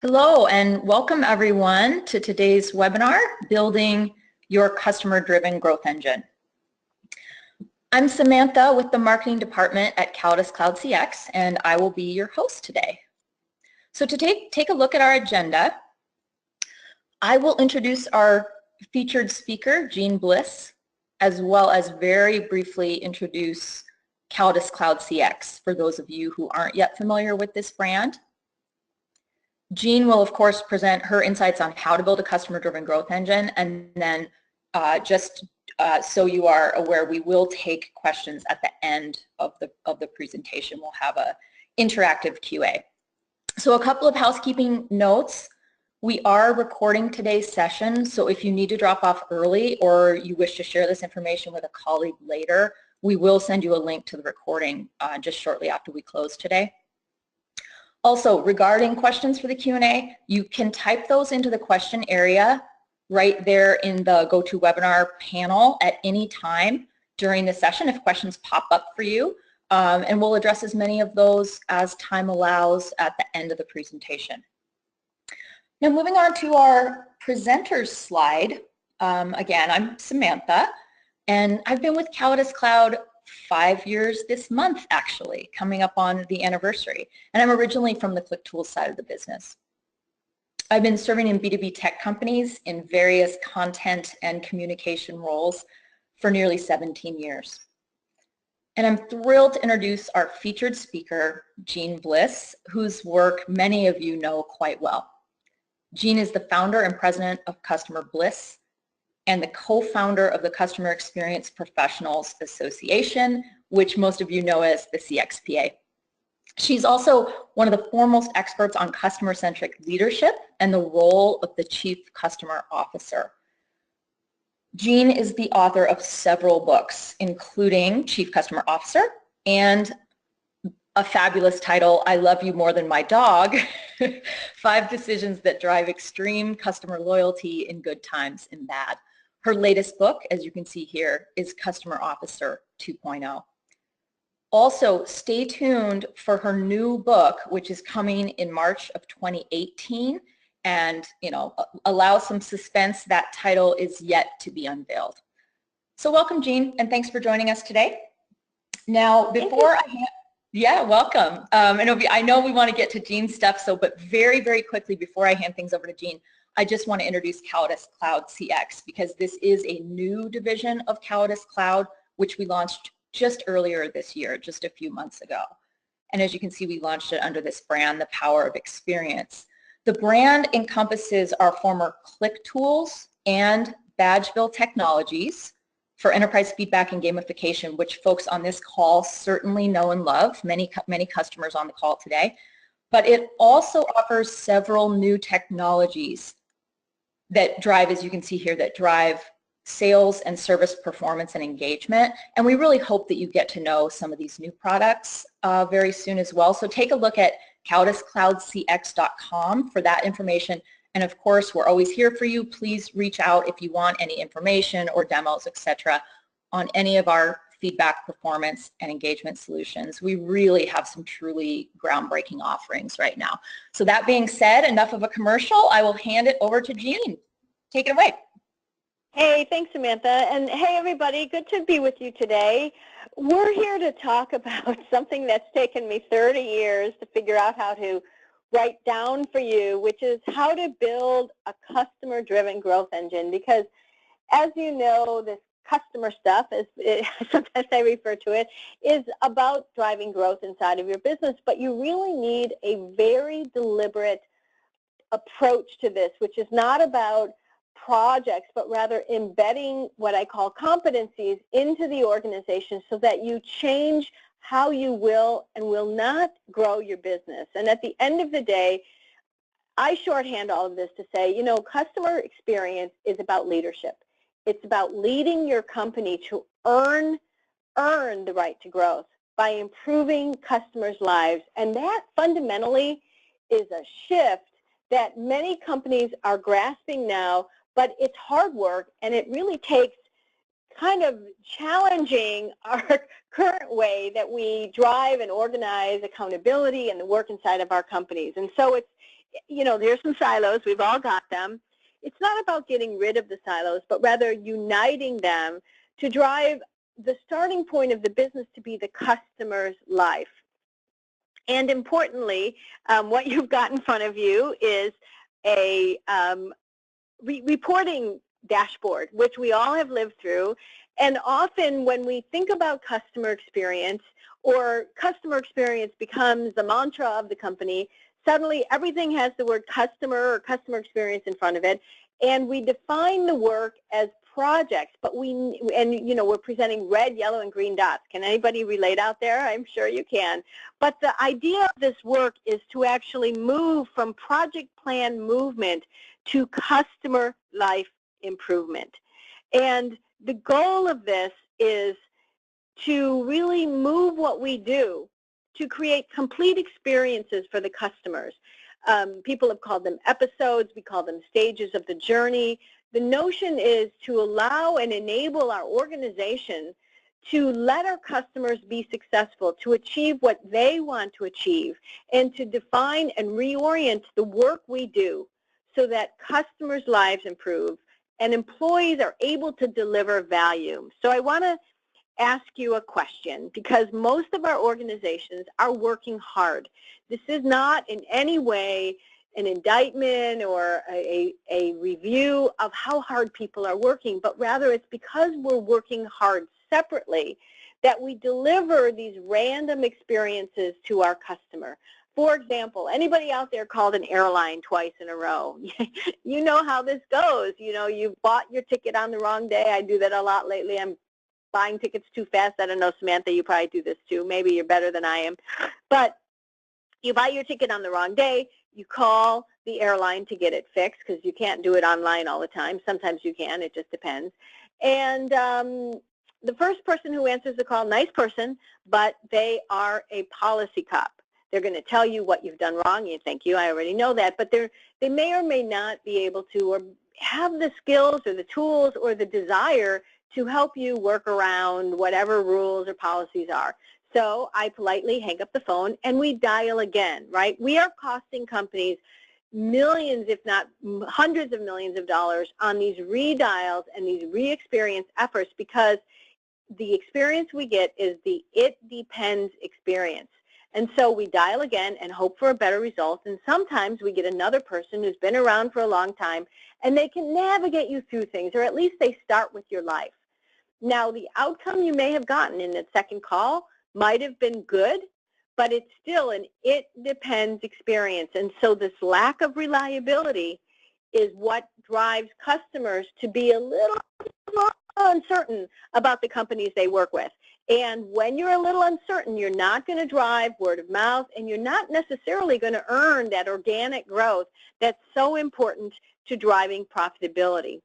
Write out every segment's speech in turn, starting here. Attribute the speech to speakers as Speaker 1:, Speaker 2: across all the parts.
Speaker 1: Hello and welcome everyone to today's webinar, Building Your Customer-Driven Growth Engine. I'm Samantha with the Marketing Department at Cloud CX, and I will be your host today. So to take a look at our agenda, I will introduce our featured speaker, Jeanne Bliss, as well as very briefly introduce Cloud CX for those of you who aren't yet familiar with this brand. Jeanne will, of course, present her insights on how to build a customer-driven growth engine, and then so you are aware, we will take questions at the end of the presentation. We'll have an interactive QA. So a couple of housekeeping notes. We are recording today's session, so if you need to drop off early or you wish to share this information with a colleague later, we will send you a link to the recording just shortly after we close today. Also, regarding questions for the Q&A, you can type those into the question area right there in the GoToWebinar panel at any time during the session if questions pop up for you, and we'll address as many of those as time allows at the end of the presentation. Now, moving on to our presenters slide. Again, I'm Samantha, and I've been with Cloud 5 years this month, actually, coming up on the anniversary. And I'm originally from the ClickTools side of the business. I've been serving in B2B tech companies in various content and communication roles for nearly 17 years. And I'm thrilled to introduce our featured speaker, Jeanne Bliss, whose work many of you know quite well. Jeanne is the founder and president of CustomerBliss, and the co-founder of the Customer Experience Professionals Association, which most of you know as the CXPA. She's also one of the foremost experts on customer-centric leadership and the role of the Chief Customer Officer. Jeanne is the author of several books, including Chief Customer Officer and a fabulous title, I Love You More Than My Dog, 5 Decisions That Drive Extreme Customer Loyalty in Good Times and Bad. Her latest book, as you can see here, is Customer Officer 2.0. Also, stay tuned for her new book, which is coming in March of 2018, and allow some suspense. That title is yet to be unveiled. So welcome, Jeanne, and thanks for joining us today. Now, before I hand, yeah, welcome. I know we want to get to Jeanne's stuff, but very, very quickly before I hand things over to Jeanne, I just want to introduce Cloud CX because this is a new division of Cloud, which we launched just earlier this year, just a few months ago. And as you can see, we launched it under this brand, The Power of Experience. The brand encompasses our former ClickTools and Badgeville technologies for enterprise feedback and gamification, which folks on this call certainly know and love, many customers on the call today. But it also offers several new technologies that drive, as you can see here, that drive sales and service performance and engagement. And we really hope that you get to know some of these new products very soon as well. So take a look at cloudcx.com for that information. And of course, we're always here for you. Please reach out if you want any information or demos, etc., on any of our feedback, performance, and engagement solutions. We really have some truly groundbreaking offerings right now. So that being said, enough of a commercial. I will hand it over to Jeanne. Take it away.
Speaker 2: Hey, thanks, Samantha. And hey, everybody, good to be with you today. We're here to talk about something that's taken me 30 years to figure out how to write down for you, which is how to build a customer-driven growth engine. Because as you know, this customer stuff, as sometimes I refer to it, is about driving growth inside of your business, but you really need a very deliberate approach to this, which is not about projects, but rather embedding what I call competencies into the organization so that you change how you will and will not grow your business. And at the end of the day, I shorthand all of this to say, customer experience is about leadership. It's about leading your company to earn the right to growth by improving customers' lives. And that fundamentally is a shift that many companies are grasping now, but it's hard work, and it really takes kind of challenging our current way that we drive and organize accountability and the work inside of our companies. And so you know, there's some silos. We've all got them. It's not about getting rid of the silos, but rather uniting them to drive the starting point of the business to be the customer's life. And importantly, what you've got in front of you is a reporting dashboard, which we all have lived through. And often when we think about customer experience, or customer experience becomes the mantra of the company, suddenly everything has the word customer or customer experience in front of it, and we define the work as projects, but we're presenting red, yellow, and green dots. Can anybody relate out there? I'm sure you can. But the idea of this work is to actually move from project plan movement to customer life improvement. And the goal of this is to really move what we do to create complete experiences for the customers. People have called them episodes. We call them stages of the journey. The notion is to allow and enable our organization to let our customers be successful, to achieve what they want to achieve, and to define and reorient the work we do so that customers' lives improve and employees are able to deliver value. So I want to ask you a question, because most of our organizations are working hard. This is not in any way an indictment or a review of how hard people are working, but rather it's because we're working hard separately that we deliver these random experiences to our customer. For example, anybody out there called an airline twice in a row? You know how this goes. You know, you bought your ticket on the wrong day. I do that a lot lately. I'm buying tickets too fast. I don't know, Samantha, you probably do this too. Maybe you're better than I am. But you buy your ticket on the wrong day. You call the airline to get it fixed, because you can't do it online all the time. Sometimes you can. It just depends. And the first person who answers the call, nice person, but they are a policy cop. They're going to tell you what you've done wrong. You thank you, I already know that. But they may or may not be able to, or have the skills or the tools or the desire to help you work around whatever rules or policies are. So I politely hang up the phone and we dial again, right? We are costing companies millions, if not hundreds of millions of dollars on these redials and these re-experience efforts, because the experience we get is the it depends experience. And so we dial again and hope for a better result, and sometimes we get another person who's been around for a long time and they can navigate you through things, or at least they start with your life. Now, the outcome you may have gotten in that second call might have been good, but it's still an it depends experience. And so this lack of reliability is what drives customers to be a little more uncertain about the companies they work with. And when you're a little uncertain, you're not going to drive word of mouth, and you're not necessarily going to earn that organic growth that's so important to driving profitability.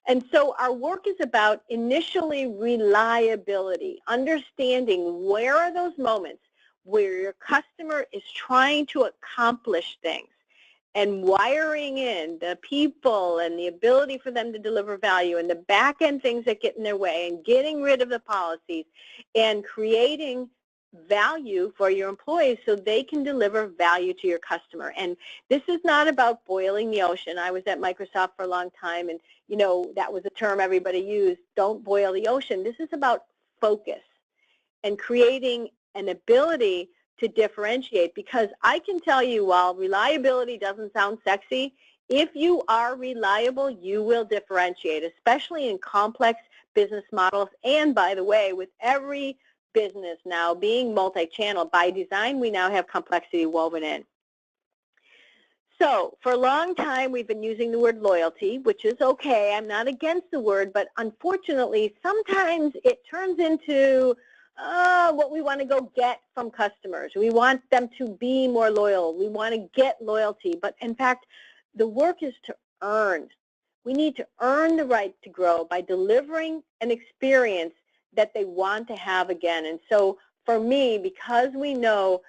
Speaker 2: And so our work is about initially reliability, understanding where are those moments where your customer is trying to accomplish things, and wiring in the people and the ability for them to deliver value, and the back-end things that get in their way, and getting rid of the policies, and creating value for your employees so they can deliver value to your customer. And this is not about boiling the ocean. I was at Microsoft for a long time, and you know, that was a term everybody used, don't boil the ocean. This is about focus and creating an ability to differentiate, because I can tell you, while reliability doesn't sound sexy, if you are reliable, you will differentiate, especially in complex business models. And by the way, with every business now being multi-channel, by design, we now have complexity woven in. So for a long time, we've been using the word loyalty, which is okay. I'm not against the word, but unfortunately, sometimes it turns into what we want to go get from customers. We want them to be more loyal. We want to get loyalty. But in fact, the work is to earn. We need to earn the right to grow by delivering an experience that they want to have again. And so for me, because we know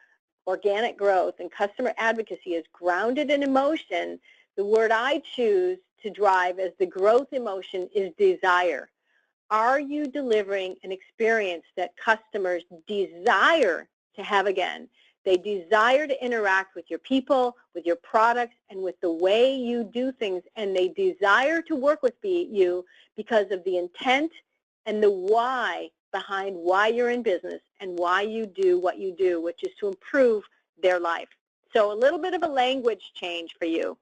Speaker 2: organic growth and customer advocacy is grounded in emotion, the word I choose to drive as the growth emotion is desire. Are you delivering an experience that customers desire to have again? They desire to interact with your people, with your products, and with the way you do things, and they desire to work with you because of the intent and the why behind why you're in business and why you do what you do, which is to improve their life. So a little bit of a language change for you.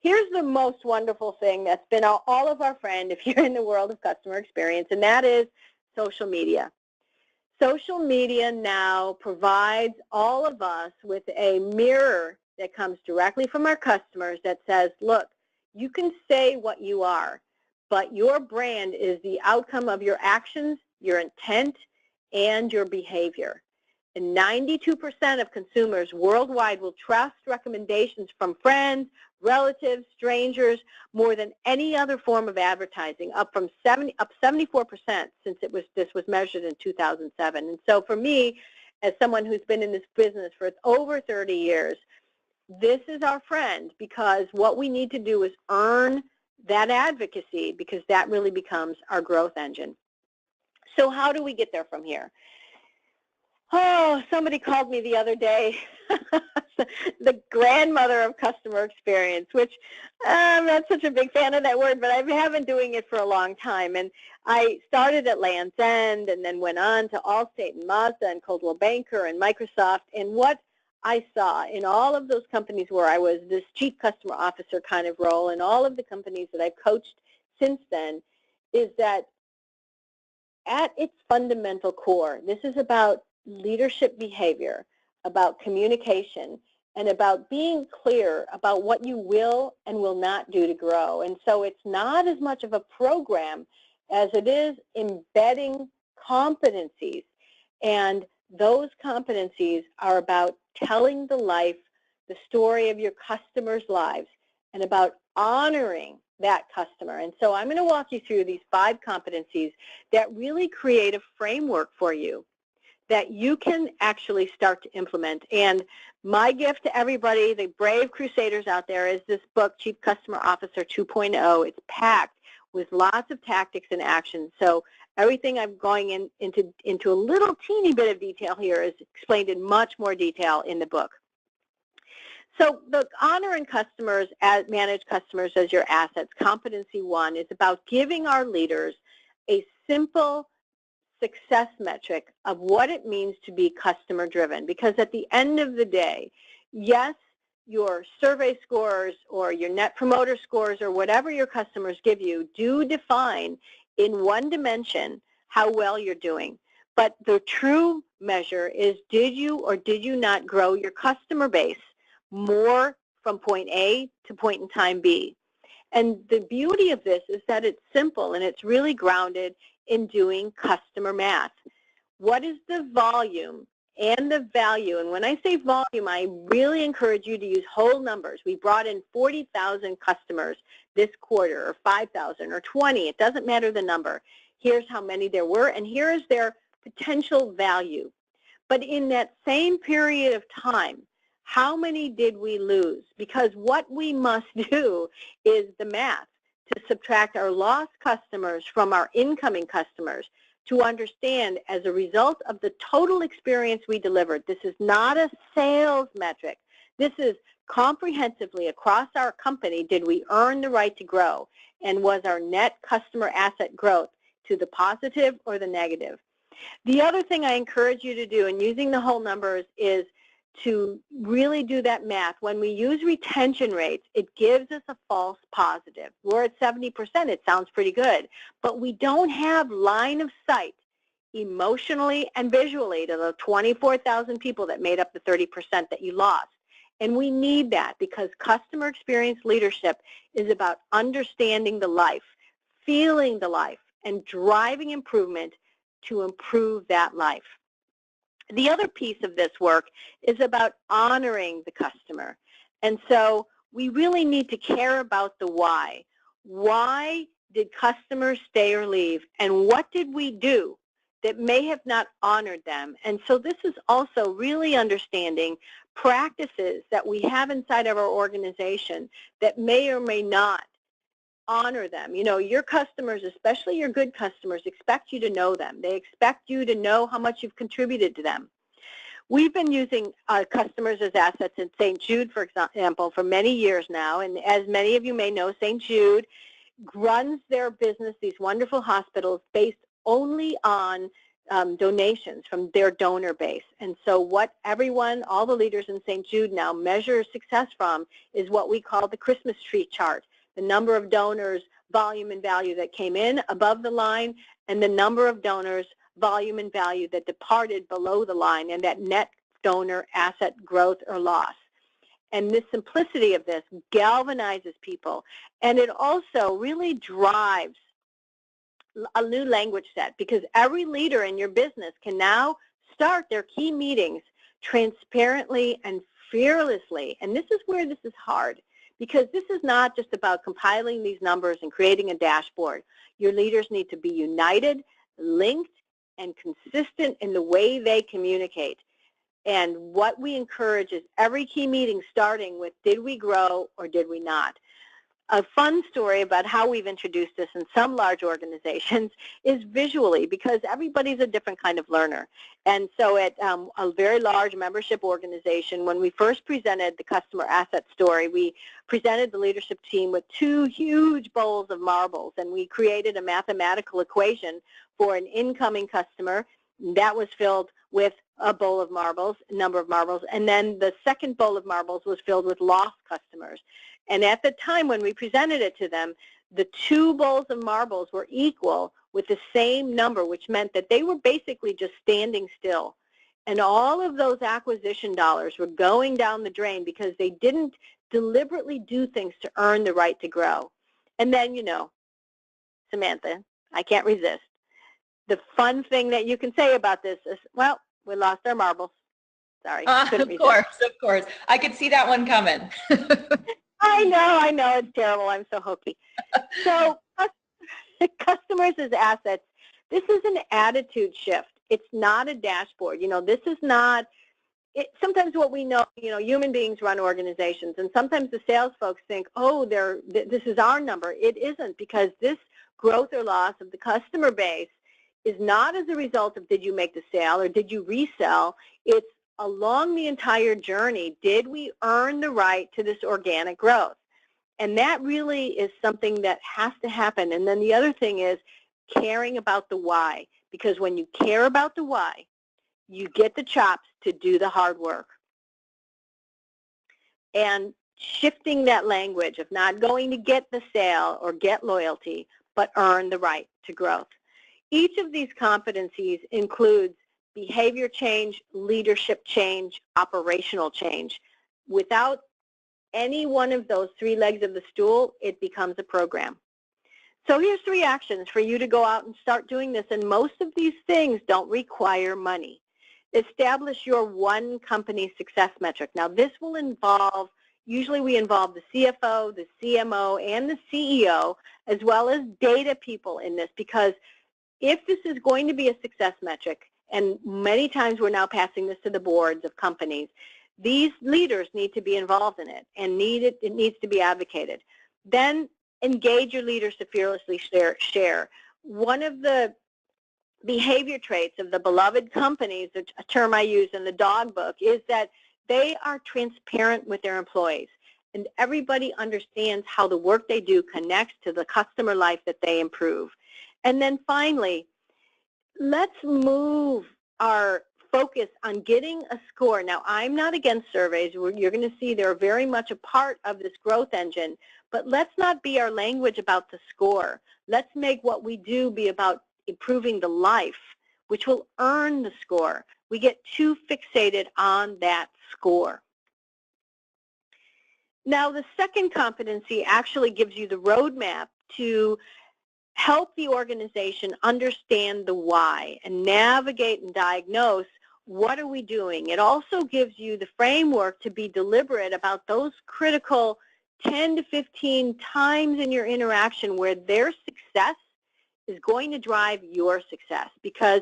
Speaker 2: Here's the most wonderful thing that's been all of our friend if you're in the world of customer experience, and that is social media. Social media now provides all of us with a mirror that comes directly from our customers that says, look, you can say what you are, but your brand is the outcome of your actions, your intent, and your behavior. And 92% of consumers worldwide will trust recommendations from friends, relatives, strangers, more than any other form of advertising, up 74% since this was measured in 2007. And so for me, as someone who's been in this business for over 30 years, this is our friend, because what we need to do is earn that advocacy, because that really becomes our growth engine. So how do we get there from here? Oh, somebody called me the other day, the grandmother of customer experience, which I'm not such a big fan of that word, but I have been doing it for a long time. And I started at Land's End and then went on to Allstate and Mazda and Coldwell Banker and Microsoft. And what I saw in all of those companies where I was this chief customer officer kind of role, and all of the companies that I've coached since then, is that at its fundamental core, this is about leadership behavior, about communication, and about being clear about what you will and will not do to grow. And so it's not as much of a program as it is embedding competencies. And those competencies are about telling the story of your customers' lives, and about honoring that customer. And so I'm going to walk you through these 5 competencies that really create a framework for you that you can actually start to implement. And my gift to everybody, the brave crusaders out there, is this book, Chief Customer Officer 2.0. It's packed with lots of tactics and actions. So everything I'm going into a little teeny bit of detail here is explained in much more detail in the book. So the honoring customers, manage customers as your assets, competency 1, is about giving our leaders a simple success metric of what it means to be customer driven. Because at the end of the day, yes, your survey scores or your net promoter scores or whatever your customers give you do define in one dimension how well you're doing. But the true measure is, did you or did you not grow your customer base more from point A to point in time B? And the beauty of this is that it's simple, and it's really grounded in doing customer math. What is the volume and the value? And when I say volume, I really encourage you to use whole numbers. We brought in 40,000 customers this quarter, or 5,000, or 20. It doesn't matter the number. Here's how many there were, and here is their potential value. But in that same period of time, how many did we lose? Because what we must do is the math to subtract our lost customers from our incoming customers to understand, as a result of the total experience we delivered, this is not a sales metric. This is comprehensively across our company, did we earn the right to grow? And was our net customer asset growth to the positive or the negative? The other thing I encourage you to do in using the whole numbers is to really do that math. When we use retention rates, it gives us a false positive. We're at 70%, it sounds pretty good, but we don't have line of sight emotionally and visually to the 24,000 people that made up the 30% that you lost. And we need that, because customer experience leadership is about understanding the life, feeling the life, and driving improvement to improve that life. The other piece of this work is about honoring the customer. And so we really need to care about the why. Why did customers stay or leave? And what did we do that may have not honored them? And so this is also really understanding practices that we have inside of our organization that may or may not honor them. You know, your customers, especially your good customers, expect you to know them. They expect you to know how much you've contributed to them. We've been using customers as assets in St. Jude, for example, for many years now, and as many of you may know, St. Jude runs their business, these wonderful hospitals, based only on donations from their donor base. And so what everyone, all the leaders in St. Jude now measure success from is what we call the Christmas tree chart, the number of donors, volume and value that came in above the line, and the number of donors, volume and value that departed below the line, and that net donor asset growth or loss. And the simplicity of this galvanizes people, and it also really drives a new language set, because every leader in your business can now start their key meetings transparently and fearlessly. And this is where this is hard, because this is not just about compiling these numbers and creating a dashboard. Your leaders need to be united, linked, and consistent in the way they communicate. And what we encourage is every key meeting starting with, did we grow or did we not? A fun story about how we've introduced this in some large organizations is visually, because everybody's a different kind of learner. And so at a very large membership organization, when we first presented the customer asset story, we presented the leadership team with 2 huge bowls of marbles, and we created a mathematical equation for an incoming customer that was filled with a bowl of marbles, a number of marbles, and then the second bowl of marbles was filled with lost customers. And at the time when we presented it to them, the 2 bowls of marbles were equal with the same number, which meant that they were basically just standing still. And all of those acquisition dollars were going down the drain because they didn't deliberately do things to earn the right to grow. And then, you know, Samantha, I can't resist. The fun thing that you can say about this is, well, we lost our marbles. Sorry, couldn't resist.
Speaker 1: Of course. I could see that one coming.
Speaker 2: I know, it's terrible. I'm so hokey. So customers as assets, this is an attitude shift. It's not a dashboard. You know, this is not, sometimes what we know, you know, human beings run organizations, and sometimes the sales folks think, oh, this is our number. It isn't, because this growth or loss of the customer base is not as a result of did you make the sale or did you resell. It's along the entire journey, did we earn the right to this organic growth? And that really is something that has to happen. And then the other thing is caring about the why, because when you care about the why, you get the chops to do the hard work. And shifting that language of not going to get the sale or get loyalty, but earn the right to growth. Each of these competencies includes behavior change, leadership change, operational change. Without any one of those 3 legs of the stool, it becomes a program. So here's 3 actions for you to go out and start doing this, and most of these things don't require money. Establish your one company success metric. Now this will involve, usually we involve the CFO, the CMO, and the CEO, as well as data people in this, because if this is going to be a success metric, and many times we're now passing this to the boards of companies, these leaders need to be involved in it, and it needs to be advocated. Then engage your leaders to fearlessly share. One of the behavior traits of the beloved companies, a term I use in the dog book, is that they are transparent with their employees, and everybody understands how the work they do connects to the customer life that they improve. And then finally, let's move our focus on getting a score. Now, I'm not against surveys. You're going to see they're very much a part of this growth engine, but let's not be our language about the score. Let's make what we do be about improving the life, which will earn the score. We get too fixated on that score. Now, the second competency actually gives you the roadmap to help the organization understand the why and navigate and diagnose what are we doing. It also gives you the framework to be deliberate about those critical 10 to 15 times in your interaction where their success is going to drive your success. Because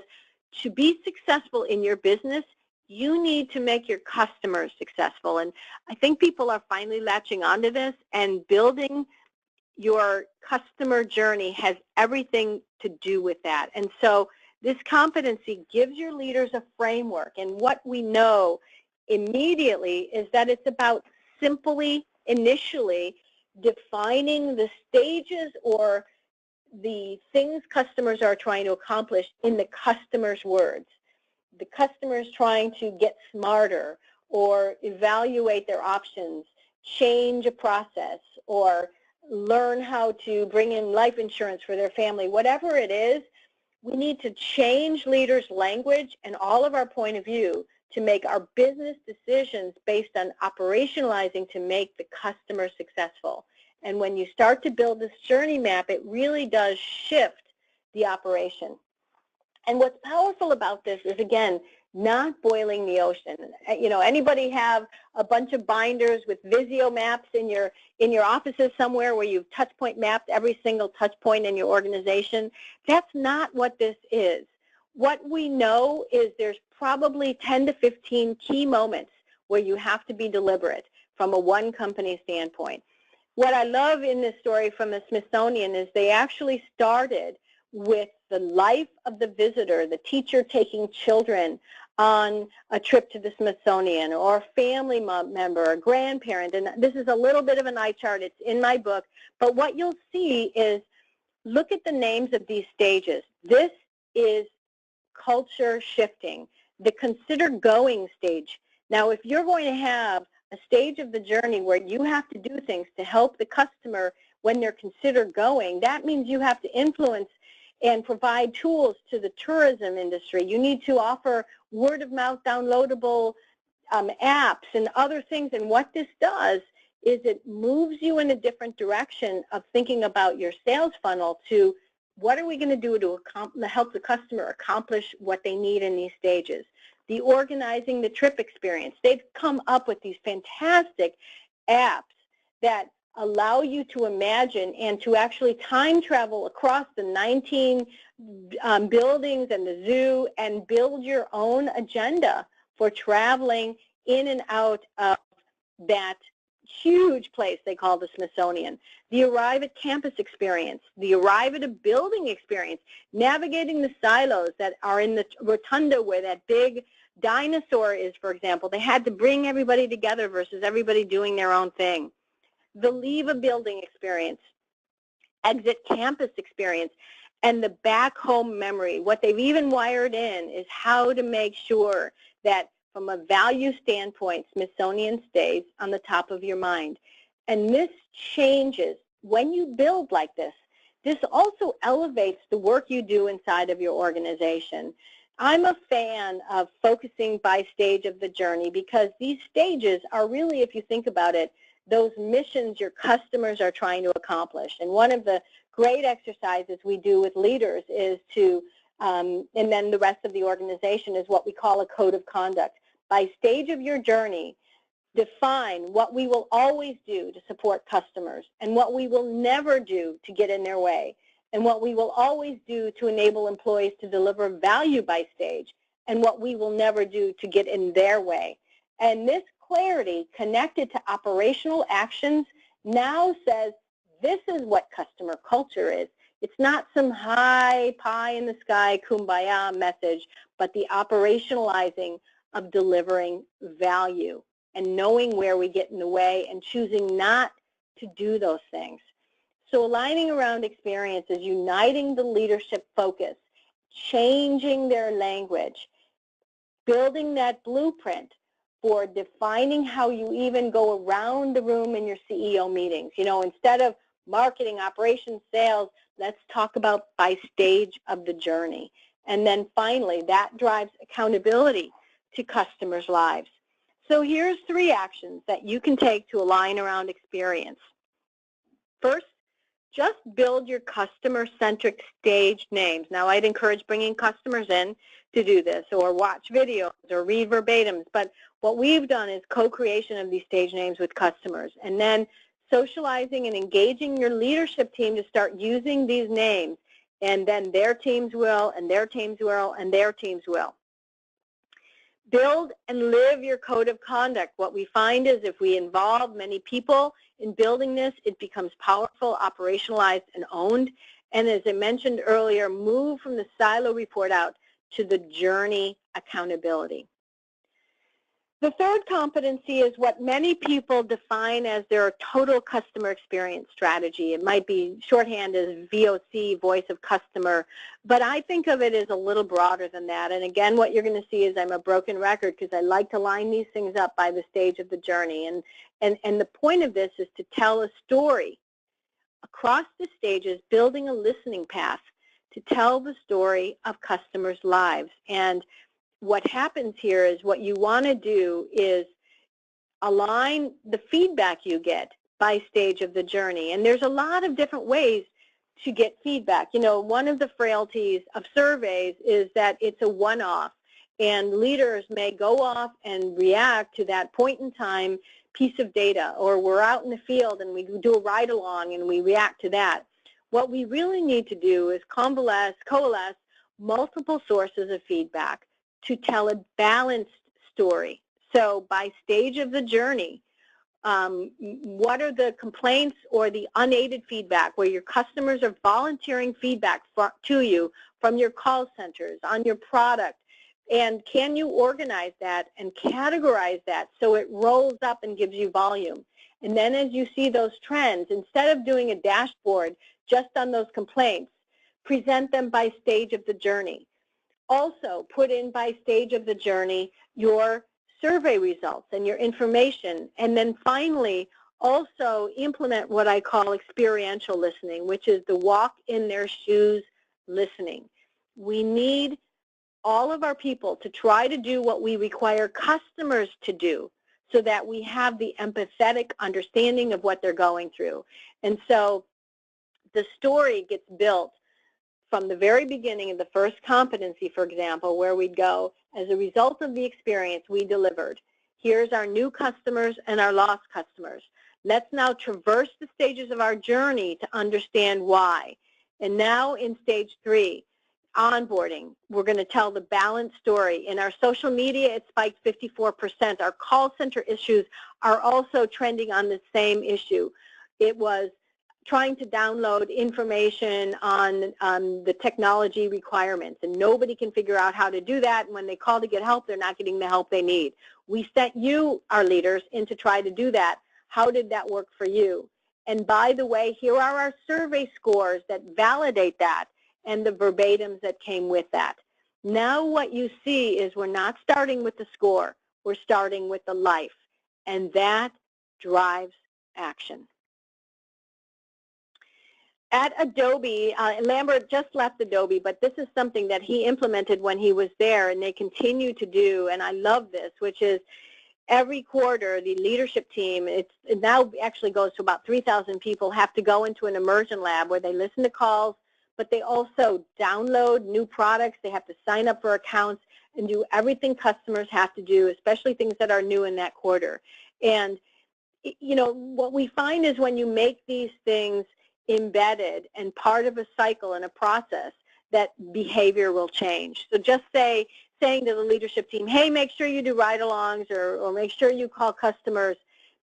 Speaker 2: to be successful in your business, you need to make your customers successful. And I think people are finally latching onto this, and building your customer journey has everything to do with that. And so This competency gives your leaders a framework, and what we know immediately is that it's about simply, initially, defining the stages or the things customers are trying to accomplish in the customer's words. The customer is trying to get smarter or evaluate their options, change a process, or learn how to bring in life insurance for their family. Whatever it is, we need to change leaders' language and all of our point of view to make our business decisions based on operationalizing to make the customer successful. And when you start to build this journey map, it really does shift the operation. And what's powerful about this is, again, not boiling the ocean. You know, anybody have a bunch of binders with Visio maps in your offices somewhere where you've touch point mapped every single touch point in your organization? That's not what this is. What we know is there's probably 10 to 15 key moments where you have to be deliberate from a one company standpoint. What I love in this story from the Smithsonian is they actually started with the life of the visitor, the teacher taking children on a trip to the Smithsonian, or a family member, a grandparent. And this is a little bit of an eye chart. It's in my book. But what you'll see is, look at the names of these stages. This is culture shifting, the consider going stage. Now, if you're going to have a stage of the journey where you have to do things to help the customer when they're consider going, that means you have to influence and provide tools to the tourism industry. You need to offer word-of-mouth downloadable apps and other things. And what this does is it moves you in a different direction of thinking about your sales funnel to what are we going to do to help the customer accomplish what they need in these stages. The organizing the trip experience. They've come up with these fantastic apps that allow you to imagine and to actually time travel across the 19 buildings and the zoo and build your own agenda for traveling in and out of that huge place they call the Smithsonian. The arrive at campus experience, the arrive at a building experience, navigating the silos that are in the rotunda where that big dinosaur is, for example. They had to bring everybody together versus everybody doing their own thing. The leave a building experience, exit campus experience, and the back home memory. What they've even wired in is how to make sure that from a value standpoint, Smithsonian stays on the top of your mind. And this changes when you build like this. This also elevates the work you do inside of your organization. I'm a fan of focusing by stage of the journey because these stages are really, if you think about it, those missions your customers are trying to accomplish. And one of the great exercises we do with leaders is to, and then the rest of the organization, is what we call a code of conduct. By stage of your journey, define what we will always do to support customers and what we will never do to get in their way, and what we will always do to enable employees to deliver value by stage, and what we will never do to get in their way. And this clarity connected to operational actions now says this is what customer culture is. It's not some high pie in the sky kumbaya message, but the operationalizing of delivering value and knowing where we get in the way and choosing not to do those things. So aligning around experience is uniting the leadership focus, changing their language, building that blueprint for defining how you even go around the room in your CEO meetings. You know, instead of marketing, operations, sales, let's talk about by stage of the journey. And then finally, that drives accountability to customers' lives. So here's 3 actions that you can take to align around experience. First, just build your customer-centric stage names. Now, I'd encourage bringing customers in to do this, or watch videos, or read verbatims. But what we've done is co-creation of these stage names with customers, and then socializing and engaging your leadership team to start using these names, and then their teams will, and their teams will, and their teams will. Build and live your code of conduct. What we find is if we involve many people in building this, it becomes powerful, operationalized, and owned. And as I mentioned earlier, move from the silo report out to the journey accountability. The third competency is what many people define as their total customer experience strategy. It might be shorthand as VOC, voice of customer, but I think of it as a little broader than that. And again, what you're going to see is I'm a broken record because I like to line these things up by the stage of the journey. And the point of this is to tell a story across the stages, building a listening path to tell the story of customers' lives. And what happens here is what you want to do is align the feedback you get by stage of the journey. And there's a lot of different ways to get feedback. You know, one of the frailties of surveys is that it's a one-off, and leaders may go off and react to that point in time piece of data, or we're out in the field and we do a ride-along and we react to that. What we really need to do is coalesce multiple sources of feedback to tell a balanced story. So by stage of the journey, what are the complaints or the unaided feedback where your customers are volunteering feedback to you from your call centers on your product? And can you organize that and categorize that so it rolls up and gives you volume? And then as you see those trends, instead of doing a dashboard just on those complaints, present them by stage of the journey. Also, put in by stage of the journey your survey results and your information. And then finally, also implement what I call experiential listening, which is the walk in their shoes listening. We need all of our people to try to do what we require customers to do so that we have the empathetic understanding of what they're going through. And so the story gets built from the very beginning of the first competency, for example, where we'd go, as a result of the experience we delivered, here's our new customers and our lost customers. Let's now traverse the stages of our journey to understand why. And now in stage 3, onboarding, we're going to tell the balanced story. In our social media, it spiked 54%. Our call center issues are also trending on the same issue. It was trying to download information on the technology requirements, and nobody can figure out how to do that, and when they call to get help, they're not getting the help they need. We sent you, our leaders, in to try to do that. How did that work for you? And by the way, here are our survey scores that validate that and the verbatims that came with that. Now what you see is we're not starting with the score, we're starting with the life, and that drives action. At Adobe, Lambert just left Adobe, but this is something that he implemented when he was there, and they continue to do, and I love this, which is every quarter the leadership team, it now actually goes to about 3,000 people, have to go into an immersion lab where they listen to calls, but they also download new products, they have to sign up for accounts and do everything customers have to do, especially things that are new in that quarter. And you know, what we find is when you make these things embedded and part of a cycle and a process, that behavior will change. So just saying to the leadership team, hey, make sure you do ride-alongs or make sure you call customers.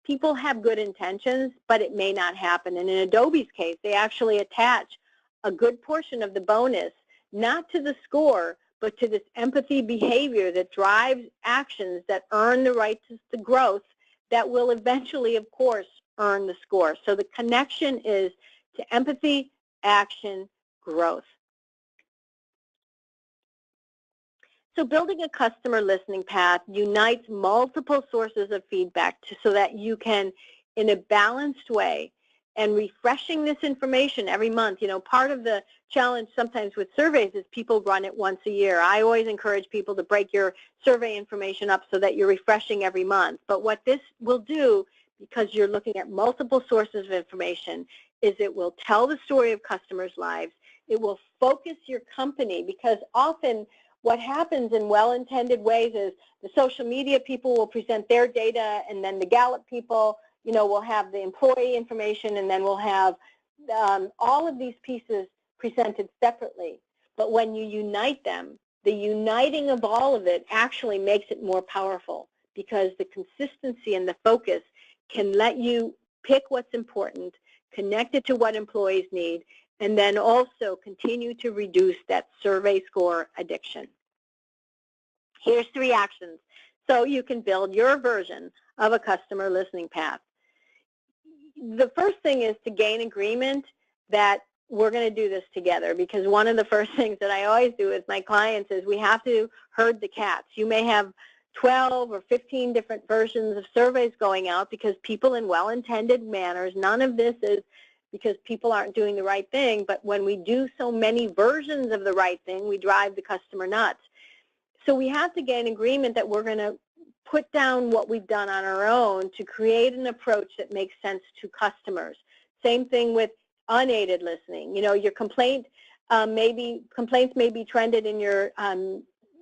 Speaker 2: People have good intentions, but it may not happen. And in Adobe's case, they actually attach a good portion of the bonus, not to the score, but to this empathy behavior that drives actions that earn the right to the growth that will eventually, of course, earn the score. So the connection is to empathy, action, growth. So building a customer listening path unites multiple sources of feedback so that you can, in a balanced way, and refreshing this information every month. You know, part of the challenge sometimes with surveys is people run it once a year. I always encourage people to break your survey information up so that you're refreshing every month. But what this will do, because you're looking at multiple sources of information, is it will tell the story of customers' lives. It will focus your company, because often what happens in well-intended ways is the social media people will present their data, and then the Gallup people, you know, will have the employee information, and then we'll have all of these pieces presented separately. But when you unite them, the uniting of all of it actually makes it more powerful, because the consistency and the focus can let you pick what's important, connect it to what employees need, and then also continue to reduce that survey score addiction. Here's 3 actions so you can build your version of a customer listening path. The first thing is to gain agreement that we're going to do this together, because one of the first things that I always do with my clients is we have to herd the cats. You may have 12 or 15 different versions of surveys going out because people in well-intended manners, none of this is because people aren't doing the right thing, but when we do so many versions of the right thing, we drive the customer nuts. So we have to gain agreement that we're going to put down what we've done on our own to create an approach that makes sense to customers. Same thing with unaided listening. You know, your complaints may be trended in your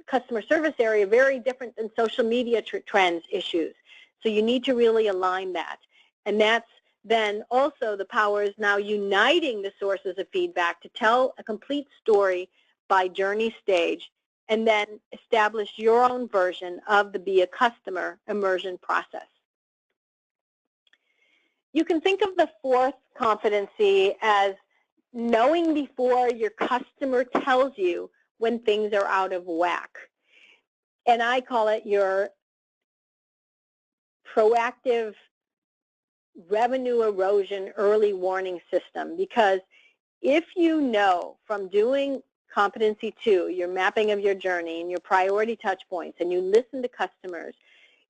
Speaker 2: customer service area very different than social media trends issues. So you need to really align that. And that's then also the power is now uniting the sources of feedback to tell a complete story by journey stage, and then establish your own version of the Be a Customer immersion process. You can think of the 4th competency as knowing before your customer tells you when things are out of whack. And I call it your proactive revenue erosion early warning system, because if you know from doing competency 2, your mapping of your journey and your priority touch points, and you listen to customers,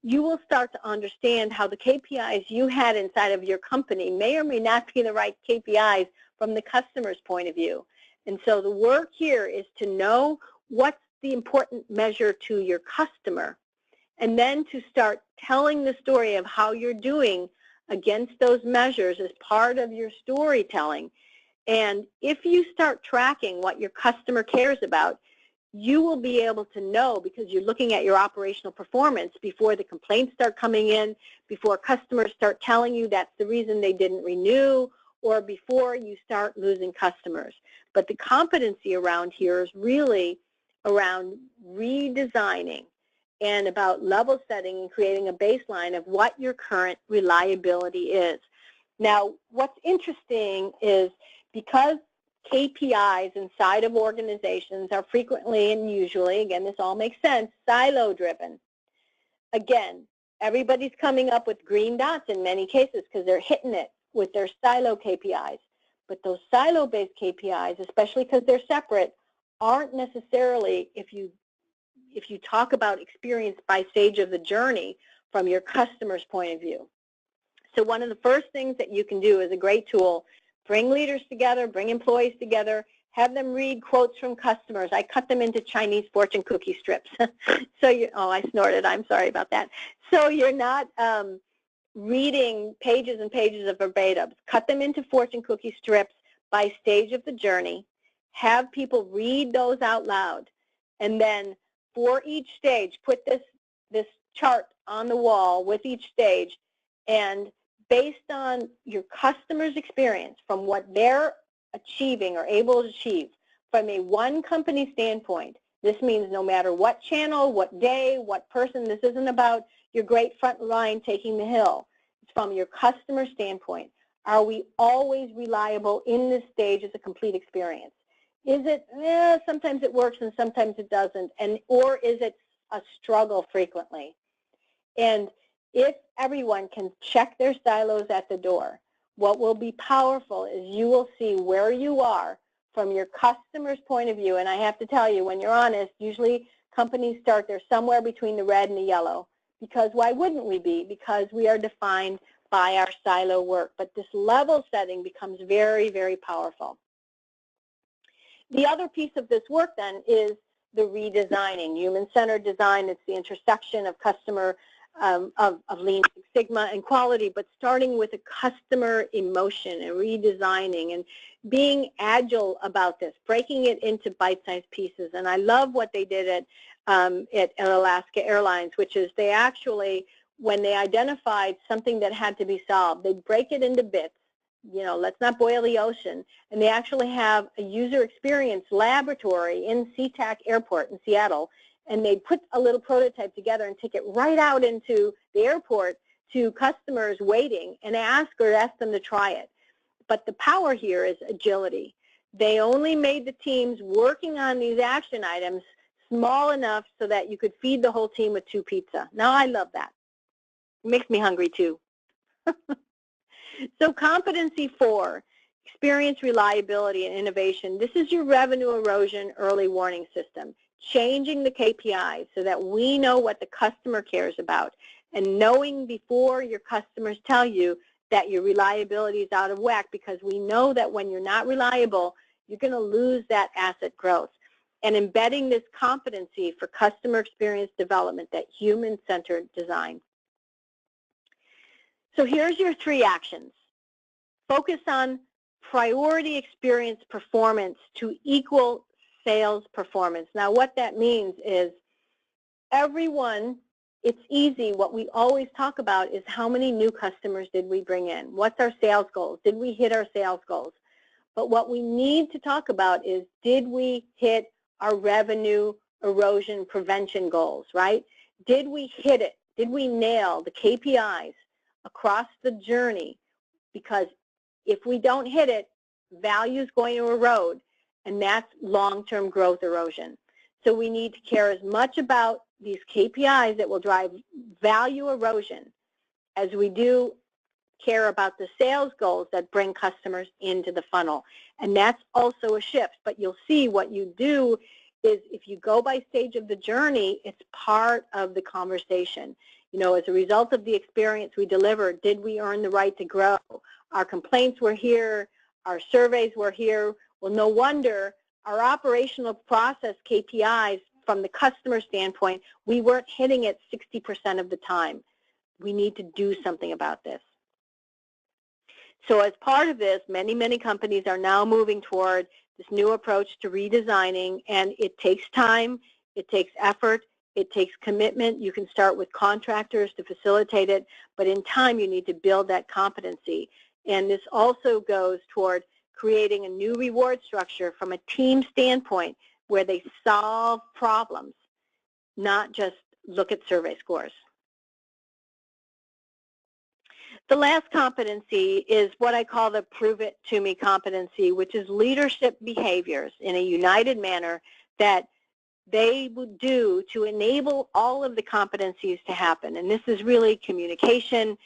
Speaker 2: you will start to understand how the KPIs you had inside of your company may or may not be the right KPIs from the customer's point of view. And so the work here is to know what's the important measure to your customer, and then to start telling the story of how you're doing against those measures as part of your storytelling. And if you start tracking what your customer cares about, you will be able to know, because you're looking at your operational performance before the complaints start coming in, before customers start telling you that's the reason they didn't renew, or before you start losing customers. But the competency around here is really around redesigning and about level setting and creating a baseline of what your current reliability is. Now, what's interesting is because KPIs inside of organizations are frequently and usually, again, this all makes sense, silo-driven. Again, everybody's coming up with green dots in many cases because they're hitting it with their silo KPIs. But those silo-based KPIs, especially because they're separate, aren't necessarily, if you talk about experience by stage of the journey from your customer's point of view. So one of the first things that you can do is a great tool. Bring leaders together, bring employees together, have them read quotes from customers. I cut them into Chinese fortune cookie strips. So I snorted, I'm sorry about that. So you're not reading pages and pages of verbatims. Cut them into fortune cookie strips by stage of the journey. Have people read those out loud. And then for each stage, put this chart on the wall with each stage, and based on your customer's experience from what they're achieving or able to achieve from a one company standpoint, this means no matter what channel, what day, what person, this isn't about your great front line taking the hill. It's from your customer standpoint. Are we always reliable in this stage as a complete experience? Is it, sometimes it works and sometimes it doesn't, or is it a struggle frequently? And if everyone can check their silos at the door, what will be powerful is you will see where you are from your customer's point of view. And I have to tell you, when you're honest, usually companies start there somewhere between the red and the yellow. Because why wouldn't we be? Because we are defined by our silo work. But this level setting becomes very, very powerful. The other piece of this work then is the redesigning, human-centered design. It's the intersection of customer, of Lean Six Sigma and quality, but starting with a customer emotion and redesigning and being agile about this, breaking it into bite-sized pieces. And I love what they did at Alaska Airlines, which is they actually, when they identified something that had to be solved, they'd break it into bits. You know, let's not boil the ocean. And they actually have a user experience laboratory in SeaTac Airport in Seattle, and they put a little prototype together and take it right out into the airport to customers waiting and ask them to try it. But the power here is agility. They only made the teams working on these action items small enough so that you could feed the whole team with 2 pizza. Now, I love that. It makes me hungry, too. So competency 4, experience, reliability, and innovation. This is your revenue erosion early warning system, changing the KPIs so that we know what the customer cares about, and knowing before your customers tell you that your reliability is out of whack, because we know that when you're not reliable, you're going to lose that asset growth. And embedding this competency for customer experience development, that human-centered design. So here's your 3 actions. Focus on priority experience performance to equal sales performance. Now, what that means is everyone, it's easy. What we always talk about is how many new customers did we bring in? What's our sales goals? Did we hit our sales goals? But what we need to talk about is, did we hit our revenue erosion prevention goals, right? Did we hit it? Did we nail the KPIs across the journey? Because if we don't hit it, value is going to erode, and that's long-term growth erosion. So we need to care as much about these KPIs that will drive value erosion as we do care about the sales goals that bring customers into the funnel. And that's also a shift. But you'll see what you do is, if you go by stage of the journey, it's part of the conversation. You know, as a result of the experience we delivered, did we earn the right to grow? Our complaints were here. Our surveys were here. Well, no wonder our operational process KPIs from the customer standpoint, we weren't hitting it 60% of the time. We need to do something about this. So as part of this, many companies are now moving toward this new approach to redesigning, and it takes time, it takes effort, it takes commitment. You can start with contractors to facilitate it, but in time you need to build that competency. And this also goes toward creating a new reward structure from a team standpoint where they solve problems, not just look at survey scores. The last competency is what I call the prove it to me competency, which is leadership behaviors in a united manner that they would do to enable all of the competencies to happen. And this is really communication,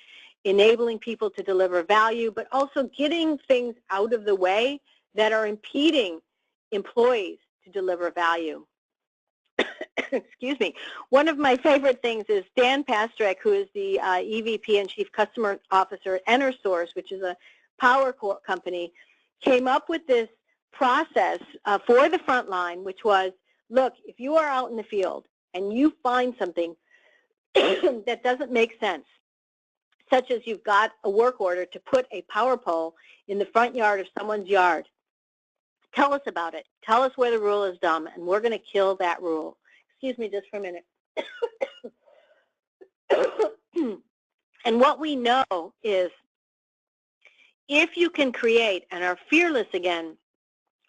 Speaker 2: enabling people to deliver value, but also getting things out of the way that are impeding employees to deliver value. Excuse me. One of my favorite things is Dan Pastrick, who is the EVP and Chief Customer Officer at EnerSource, which is a power company, came up with this process for the front line, which was, look, if you are out in the field and you find something that doesn't make sense, such as you've got a work order to put a power pole in the front yard of someone's yard, tell us about it. Tell us where the rule is dumb, and we're going to kill that rule. Excuse me just for a minute. And what we know is, if you can create, and are fearless again,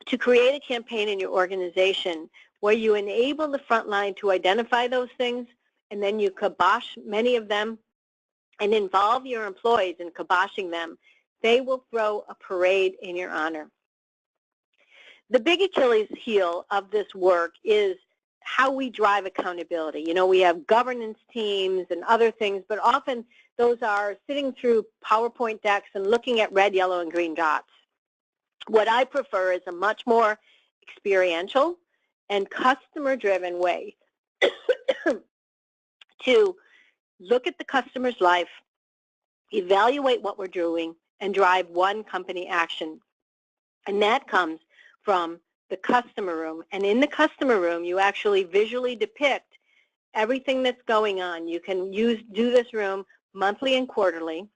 Speaker 2: to create a campaign in your organization where you enable the front line to identify those things, and then you kibosh many of them and involve your employees in kiboshing them, they will throw a parade in your honor. The big Achilles heel of this work is how we drive accountability. You know, we have governance teams and other things, but often those are sitting through PowerPoint decks and looking at red, yellow, and green dots. What I prefer is a much more experiential and customer-driven way to look at the customer's life, evaluate what we're doing, and drive one company action. And that comes from the customer room. And in the customer room, you actually visually depict everything that's going on. You can do this room monthly and quarterly,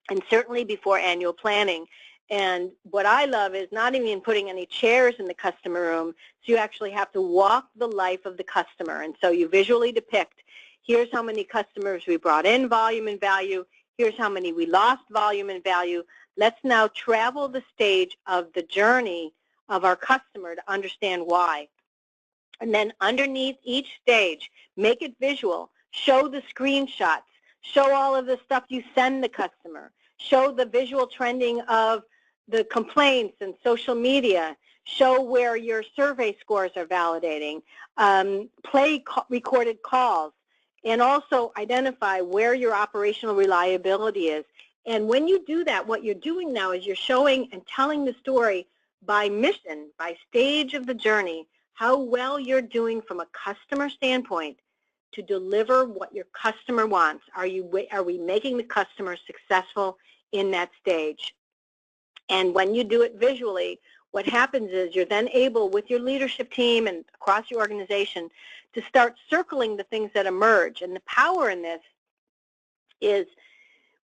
Speaker 2: and certainly before annual planning. And what I love is not even putting any chairs in the customer room, so you actually have to walk the life of the customer. And so you visually depict, here's how many customers we brought in, volume and value. Here's how many we lost, volume and value. Let's now travel the stage of the journey of our customer to understand why. And then underneath each stage, make it visual. Show the screenshots. Show all of the stuff you send the customer. Show the visual trending of the complaints and social media. show where your survey scores are validating, play recorded calls, and also identify where your operational reliability is. And when you do that, what you're doing now is you're showing and telling the story by mission, by stage of the journey, how well you're doing from a customer standpoint to deliver what your customer wants. Are we making the customer successful in that stage? And when you do it visually, what happens is you're then able, with your leadership team and across your organization, to start circling the things that emerge. And the power in this is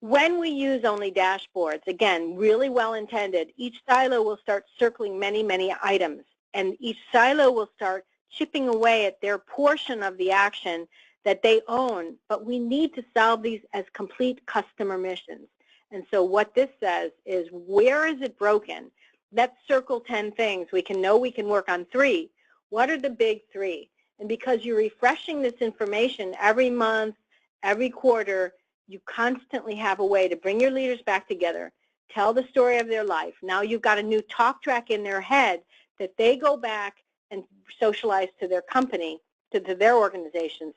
Speaker 2: when we use only dashboards, again, really well intended, each silo will start circling many, many items. And each silo will start chipping away at their portion of the action that they own. But we need to solve these as complete customer missions. And so what this says is, where is it broken? Let's circle 10 things. We can work on 3. What are the big 3? And because you're refreshing this information every month, every quarter, you constantly have a way to bring your leaders back together, tell the story of their life. Now you've got a new talk track in their head that they go back and socialize to their company, to their organizations.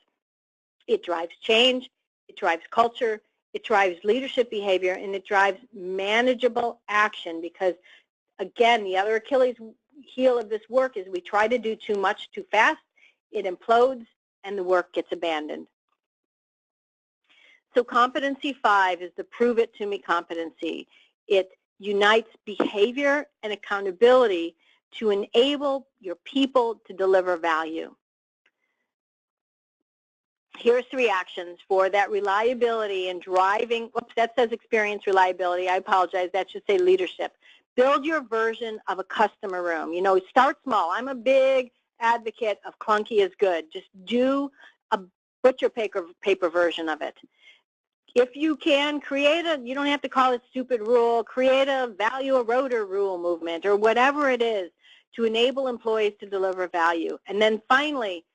Speaker 2: It drives change, it drives culture, it drives leadership behavior, and it drives manageable action, because, again, the other Achilles heel of this work is we try to do too much too fast, it implodes, and the work gets abandoned. So competency 5 is the prove it to me competency. It unites behavior and accountability to enable your people to deliver value. Here's 3 actions for that reliability and driving. Oops, that says experience reliability. I apologize. That should say leadership. Build your version of a customer room. You know, start small. I'm a big advocate of clunky is good. Just do a butcher paper version of it. If you can, create you don't have to call it stupid rule, create a value eroder rule movement or whatever it is to enable employees to deliver value. And then finally,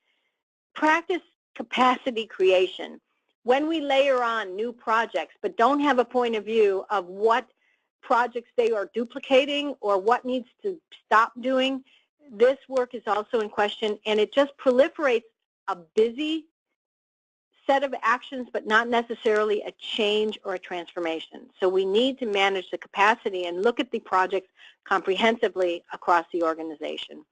Speaker 2: practice capacity creation. When we layer on new projects but don't have a point of view of what projects they are duplicating or what needs to stop doing, this work is also in question, and it just proliferates a busy set of actions but not necessarily a change or a transformation. So we need to manage the capacity and look at the projects comprehensively across the organization.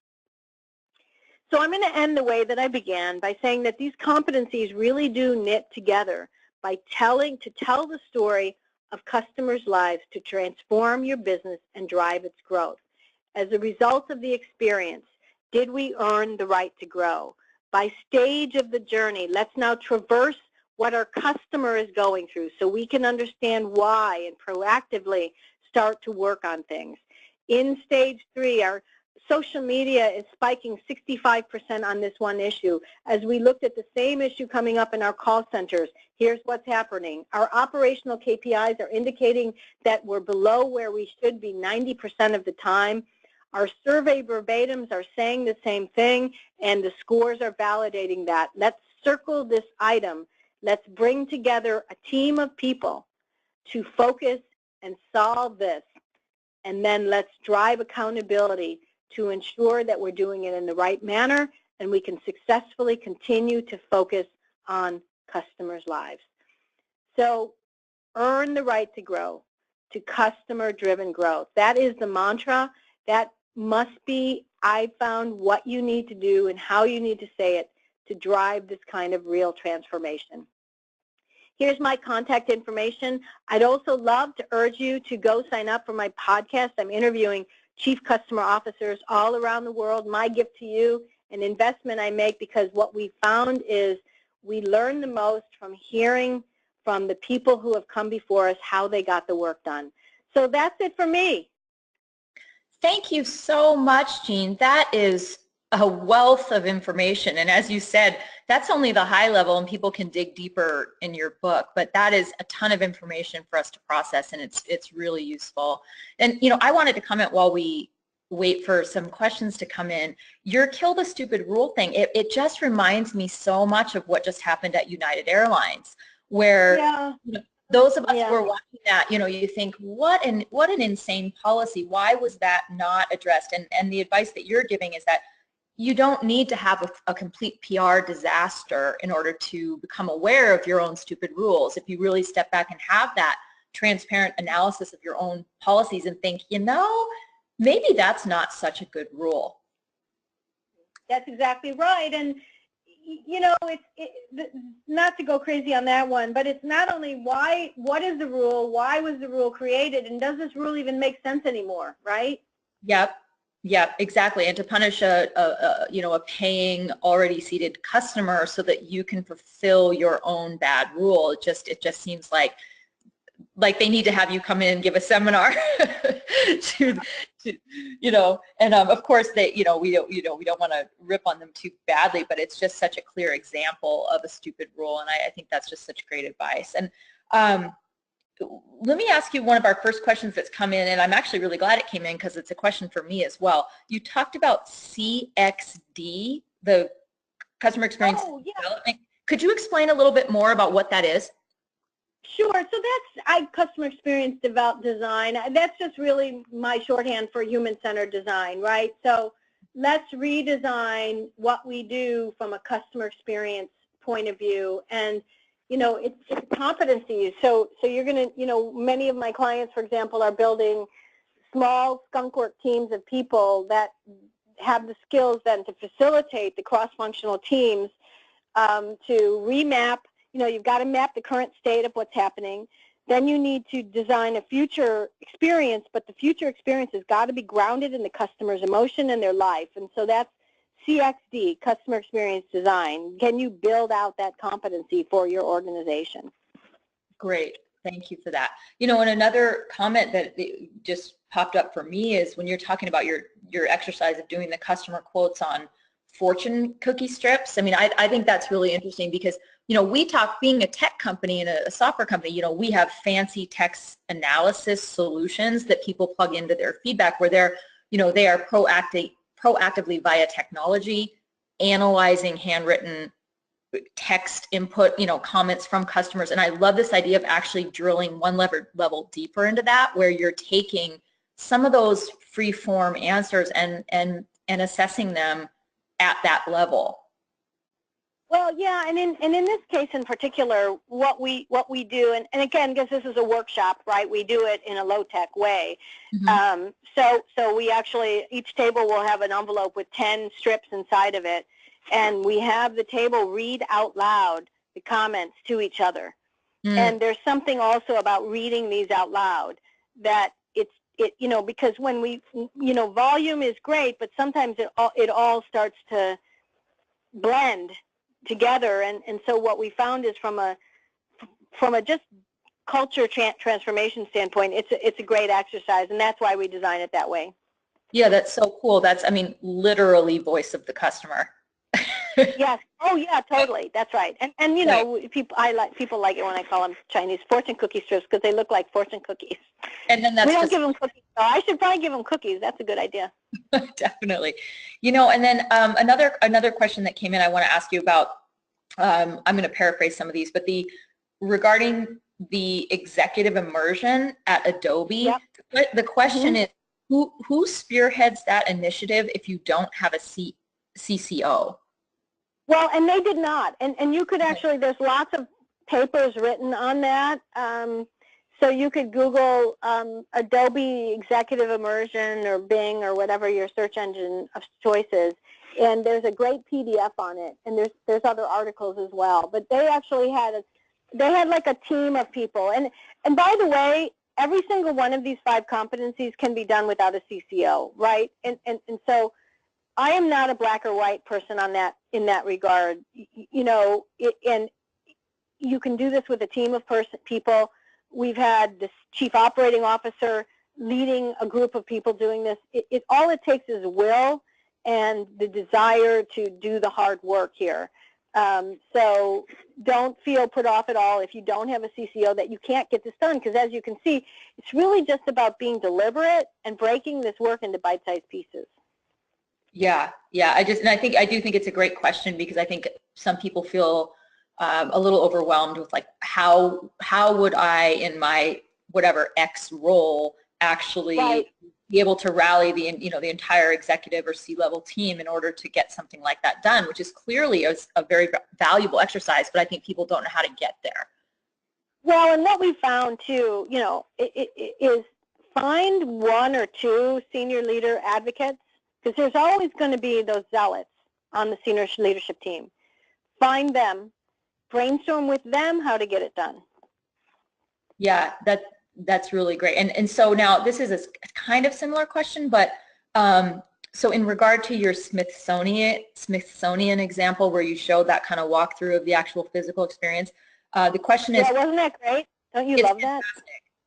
Speaker 2: So I'm going to end the way that I began by saying that these competencies really do knit together by tell the story of customers' lives to transform your business and drive its growth. As a result of the experience, did we earn the right to grow? By stage of the journey, let's now traverse what our customer is going through so we can understand why and proactively start to work on things. In stage 3, our social media is spiking 65% on this one issue. As we looked at the same issue coming up in our call centers, here's what's happening. Our operational KPIs are indicating that we're below where we should be 90% of the time. Our survey verbatims are saying the same thing, and the scores are validating that. Let's circle this item. Let's bring together a team of people to focus and solve this, and then let's drive accountability to ensure that we're doing it in the right manner and we can successfully continue to focus on customers' lives. So earn the right to grow, to customer-driven growth. That is the mantra. That must be, I found, what you need to do and how you need to say it to drive this kind of real transformation. Here's my contact information. I'd also love to urge you to go sign up for my podcast. I'm interviewing chief customer officers all around the world. My gift to you, an investment I make, because what we found is we learn the most from hearing from the people who have come before us how they got the work done. So that's it for me.
Speaker 1: Thank you so much, Jeanne. That is a wealth of information. And as you said, that's only the high level, and people can dig deeper in your book, but that is a ton of information for us to process, and it's really useful. And, you know, I wanted to comment while we wait for some questions to come in. Your kill the stupid rule thing, it just reminds me so much of what just happened at United Airlines, where those of us
Speaker 2: Yeah.
Speaker 1: who are watching that, you know, you think, what an insane policy. Why was that not addressed? And the advice that you're giving is that you don't need to have a complete PR disaster in order to become aware of your own stupid rules. If you really step back and have that transparent analysis of your own policies and think, you know, maybe that's not such a good rule.
Speaker 2: That's exactly right. And, you know, not to go crazy on that one, but it's not only what is the rule, why was the rule created, and does this rule even make sense anymore, right?
Speaker 1: Yep. Yep, exactly. And to punish you know, a paying already seated customer so that you can fulfill your own bad rule, it just seems like they need to have you come in and give a seminar to you know, and of course they, you know, we don't want to rip on them too badly, but it's just such a clear example of a stupid rule, and I think that's just such great advice. And let me ask you one of our first questions that's come in, and I'm actually really glad it came in because it's a question for me as well. You talked about CXD, the Customer Experience Development. Could you explain a little bit more about what that is?
Speaker 2: Sure. So that's customer experience design. That's just really my shorthand for human-centered design, right? So let's redesign what we do from a customer experience point of view. And, you know, it's competencies. So you're going to, you know, many of my clients, for example, are building small skunkwork teams of people that have the skills then to facilitate the cross-functional teams to remap. You know, you've got to map the current state of what's happening. Then you need to design a future experience, but the future experience has got to be grounded in the customer's emotion and their life. And so that's CXD, Customer Experience Design. Can you build out that competency for your organization?
Speaker 1: Great. Thank you for that. You know, and another comment that just popped up for me is when you're talking about your exercise of doing the customer quotes on fortune cookie strips. I mean, I think that's really interesting because, you know, we talk, being a tech company and a software company, you know, we have fancy text analysis solutions that people plug into their feedback where they're, you know, they are proactively via technology analyzing handwritten text input, you know, comments from customers. And I love this idea of actually drilling one level deeper into that, where you're taking some of those free form answers and assessing them at that level.
Speaker 2: Well, yeah, and in this case in particular, what we do, and again, because this is a workshop, right? We do it in a low-tech way.
Speaker 1: Mm-hmm.
Speaker 2: So we actually, each table will have an envelope with 10 strips inside of it, and we have the table read out loud the comments to each other. Mm. And there's something also about reading these out loud that you know, because when we, you know, volume is great, but sometimes it all starts to blend together, and so what we found is from a just culture transformation standpoint, it's a great exercise, and that's why we design it that way.
Speaker 1: Yeah, that's so cool. That's, I mean, literally voice of the customer.
Speaker 2: Yes. Oh, yeah, totally. That's right. And you know, people like it when I call them Chinese fortune cookie strips because they look like fortune cookies.
Speaker 1: And then that's
Speaker 2: we don't give them cookies. So I should probably give them cookies. That's a good idea.
Speaker 1: Definitely. You know, and then another question that came in, I want to ask you about. I'm going to paraphrase some of these, but regarding the executive immersion at Adobe, yep. The question is, who spearheads that initiative if you don't have a CCO?
Speaker 2: Well, and they did not, and you could actually, there's lots of papers written on that, so you could Google Adobe Executive Immersion or Bing or whatever your search engine of choice is, and there's a great PDF on it, and there's other articles as well, but they actually had like a team of people, and by the way, every single one of these 5 competencies can be done without a CCO, right? And so I am not a black or white person on that, in that regard. You know, and you can do this with a team of people. We've had this chief operating officer leading a group of people doing this. All it takes is will and the desire to do the hard work here. So don't feel put off at all if you don't have a CCO that you can't get this done, because as you can see, it's really just about being deliberate and breaking this work into bite-sized pieces.
Speaker 1: Yeah, I do think it's a great question, because I think some people feel a little overwhelmed with like how would I in my whatever X role actually
Speaker 2: Right.
Speaker 1: be able to rally the the entire executive or C-level team in order to get something like that done, which is clearly a very valuable exercise, but I think people don't know how to get there.
Speaker 2: Well, and what we found too, is find one or two senior leader advocates, because there's always going to be those zealots on the senior leadership team. Find them, brainstorm with them how to get it done.
Speaker 1: Yeah, that's really great. And so now this is a kind of similar question, but so in regard to your Smithsonian example where you showed that kind of walkthrough of the actual physical experience, the question is,
Speaker 2: yeah, wasn't that great? Don't you love that?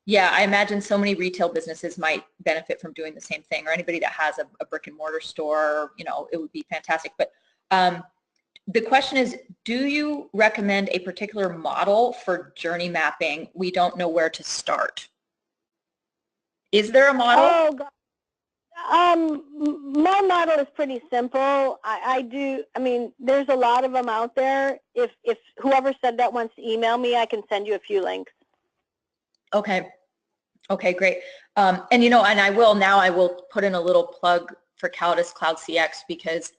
Speaker 1: Yeah, I imagine so many retail businesses might benefit from doing the same thing, or anybody that has a brick and mortar store, it would be fantastic. But the question is, do you recommend a particular model for journey mapping? We don't know where to start. Is there a model?
Speaker 2: Oh, God. My model is pretty simple. I mean, there's a lot of them out there. If whoever said that wants to email me, I can send you a few links.
Speaker 1: Okay. Okay, great. And and I will put in a little plug for Callidus Cloud CX, because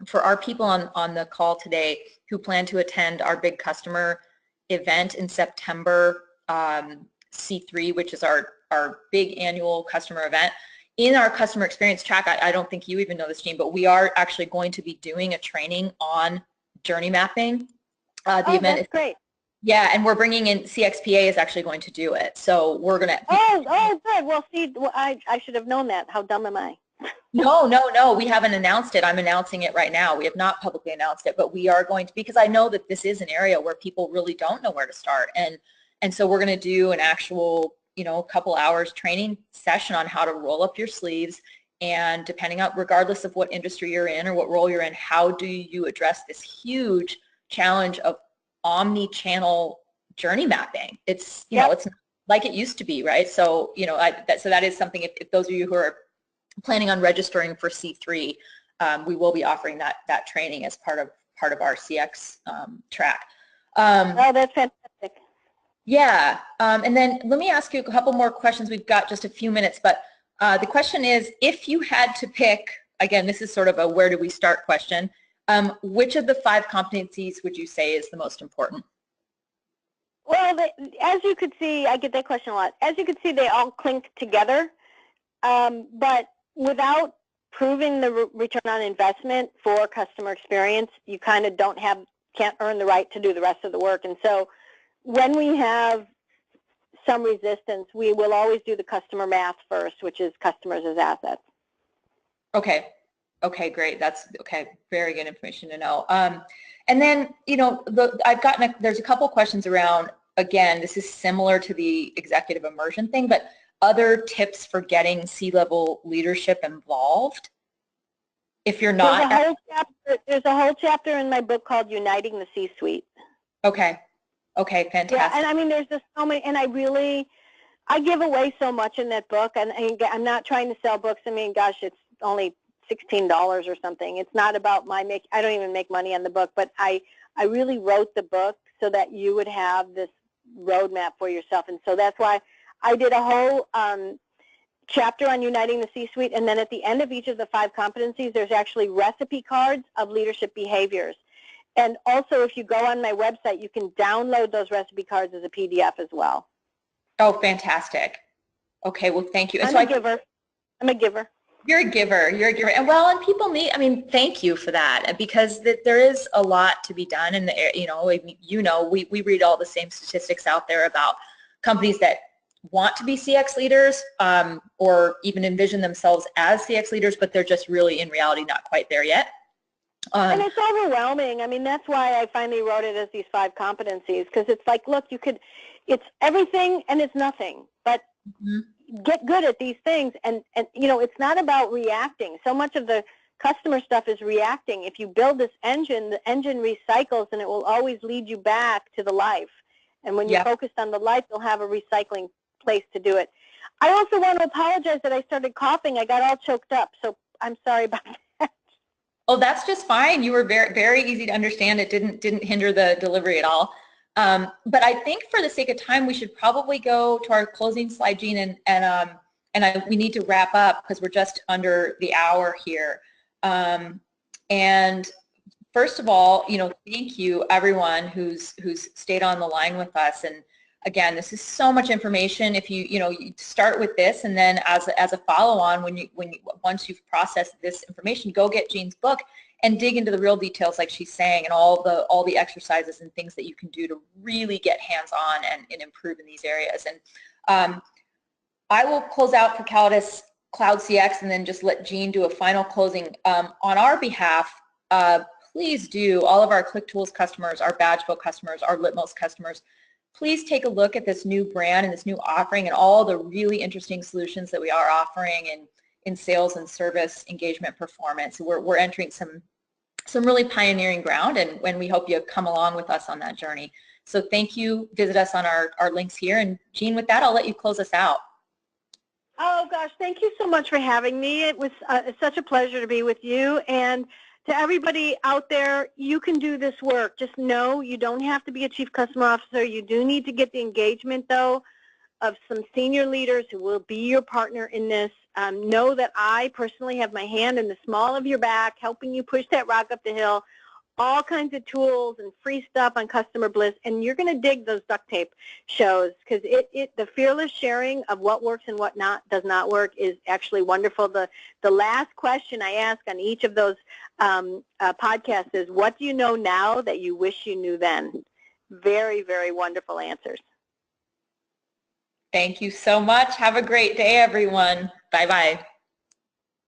Speaker 1: for our people on the call today who plan to attend our big customer event in September, C3, which is our big annual customer event, in our customer experience track, I don't think you even know this, Jeanne, but we are actually going to be doing a training on journey mapping. The event
Speaker 2: that's
Speaker 1: is
Speaker 2: great.
Speaker 1: Yeah, and we're bringing in, CXPA is actually going to do it. So we're going to...
Speaker 2: Oh, good. Well, see, I should have known that. How dumb am I?
Speaker 1: No, we haven't announced it. I'm announcing it right now. We have not publicly announced it, but we are going to, because I know that this is an area where people really don't know where to start. And so we're going to do an actual, couple hours training session on how to roll up your sleeves, and depending on, regardless of what industry you're in or what role you're in, how do you address this huge challenge of omni-channel journey mapping? It's, it's not like it used to be, right? So, so that is something, if those of you who are planning on registering for C3, we will be offering that training as part of our CX track.
Speaker 2: Oh, that's fantastic.
Speaker 1: Yeah, and then let me ask you a couple more questions. We've got just a few minutes, but the question is, if you had to pick, again, this is sort of a where do we start question, which of the 5 competencies would you say is the most important?
Speaker 2: Well, as you could see, I get that question a lot. As you could see, they all clink together, but without proving the return on investment for customer experience, you kind of can't earn the right to do the rest of the work. And so when we have some resistance, we will always do the customer math first, which is customers as assets.
Speaker 1: Okay. Okay, great. That's okay. Very good information to know. And then, there's a couple questions around, again, this is similar to the executive immersion thing, but other tips for getting C-level leadership involved if you're not.
Speaker 2: There's a whole chapter in my book called Uniting the C-Suite.
Speaker 1: Okay. Okay, fantastic.
Speaker 2: Yeah, and I mean, there's just so many, and I give away so much in that book, and I'm not trying to sell books. I mean, gosh, it's only $16 or something. It's not about I don't even make money on the book, but I really wrote the book so that you would have this roadmap for yourself. And so that's why I did a whole chapter on uniting the C-suite, and then at the end of each of the 5 competencies, there's actually recipe cards of leadership behaviors. And also, if you go on my website, you can download those recipe cards as a PDF as well.
Speaker 1: Oh, fantastic. Okay, well, thank you. And
Speaker 2: I'm a giver. I'm a giver.
Speaker 1: You're a giver. You're a giver. And and people need, thank you for that, because there is a lot to be done. And, we read all the same statistics out there about companies that want to be CX leaders or even envision themselves as CX leaders, but they're just really, in reality, not quite there yet.
Speaker 2: And it's overwhelming. I mean, that's why I finally wrote it as these 5 competencies, because it's like, look, it's everything and it's nothing, but get good at these things. And it's not about reacting. So much of the customer stuff is reacting. If you build this engine, the engine recycles, and it will always lead you back to the life. And when you're focused on the life, you'll have a recycling place to do it. I also want to apologize that I started coughing. I got all choked up, so I'm sorry about that.
Speaker 1: Oh, that's just fine. You were very, very easy to understand. It didn't hinder the delivery at all. But I think for the sake of time, we should probably go to our closing slide, Jeanne, we need to wrap up because we're just under the hour here. And first of all, thank you everyone who's stayed on the line with us. And again, this is so much information. If you start with this, and then as a follow-on, once you've processed this information, go get Jeanne's book and dig into the real details, like she's saying, and all the exercises and things that you can do to really get hands-on and improve in these areas. And I will close out for Cloud CX, and then just let Jeanne do a final closing. On our behalf, please do, all of our ClickTools customers, our Badgeville customers, our Litmos customers, please take a look at this new brand and this new offering and all the really interesting solutions that we are offering in sales and service engagement performance. We're entering some really pioneering ground, and we hope you come along with us on that journey. So thank you. Visit us on our links here. And Jeanne, with that, I'll let you close us out.
Speaker 2: Oh gosh, thank you so much for having me. It was such a pleasure to be with you. And to everybody out there, you can do this work. Just know you don't have to be a Chief Customer Officer. You do need to get the engagement, though, of some senior leaders who will be your partner in this. Know that I personally have my hand in the small of your back, helping you push that rock up the hill. All kinds of tools and free stuff on CustomerBliss, and you're going to dig those duct tape shows, because the fearless sharing of what works and what does not work is actually wonderful. The last question I ask on each of those podcasts is, what do you know now that you wish you knew then? Very, very wonderful answers.
Speaker 1: Thank you so much. Have a great day, everyone. Bye-bye.